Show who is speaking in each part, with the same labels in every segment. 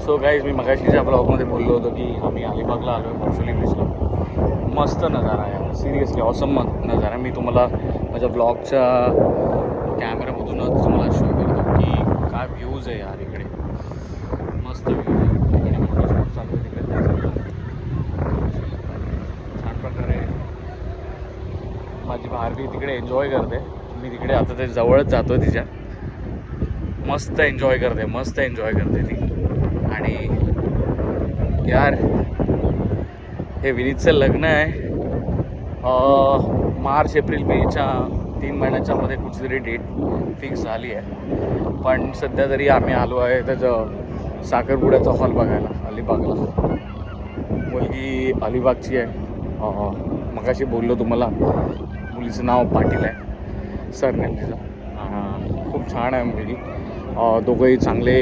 Speaker 1: So guys मी मगाशीच्या ब्लॉगमध्ये बोललो होतो की आम्ही अलिबागला आलो आहे परफुली बीचला. मस्त नजारा आहे, सिरियसली ऑसम नजारा. मी तुम्हाला माझ्या ब्लॉगच्या कॅमेऱ्यामधूनच तुम्हाला शो करतो की काय व्ह्यूज आहे यार इकडे. मस्त व्ह्यूज आहे इकडे. मोठा स्पॉट चालू आहे तिकडे. छान प्रकारे माझी भारती तिकडे एन्जॉय करते. मी तिकडे आता ते जवळच जातो तिच्या. मस्त एन्जॉय करते ती. आणि यार हे विनीतचं लग्न आहे मार्च एप्रिल मेच्या 3 महिन्याच्या मध्ये कुठलीतरी डेट फिक्स झाली आहे. पण सध्या तरी आम्ही आलो आहे त्याचं साखरपुड्याचा हॉल बघायला अलिबागला. मुलगी अलिबागची आहे. मगाशी बोललो तुम्हाला, मुलीचं नाव पाटील आहे, सरनेम तिचं. खूप छान आहे मुलगी. दोघंही चांगले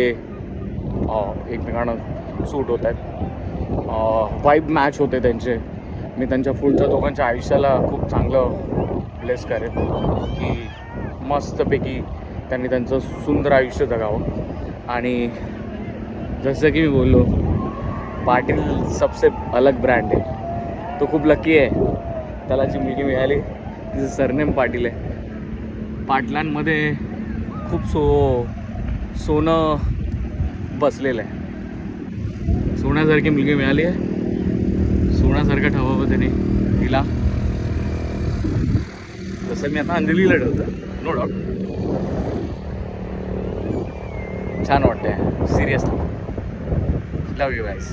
Speaker 1: एकमेकांना सूट होत आहेत. वाईब मॅच होते त्यांचे. मी त्यांच्या पुढच्या दोघांच्या आयुष्याला खूप चांगलं ब्लेस करेन की मस्तपैकी त्यांनी त्यांचं सुंदर आयुष्य जगावं. आणि जसं की मी बोललो, पाटील सबसे अलग ब्रँड आहे. तो खूप लकी आहे, त्याला जी मुलगी मिळाली तिचं सरनेम पाटील आहे. पाटलांमध्ये खूप सोनं बसलेलं आहे. सोन्यासारखी मुलगी मिळाली आहे. सोन्यासारखं ठेवावं त्याने तिला, जसं मी आता अंजलीला ठेवतो. नो डाऊट छान वाटतंय. Seriously love you guys.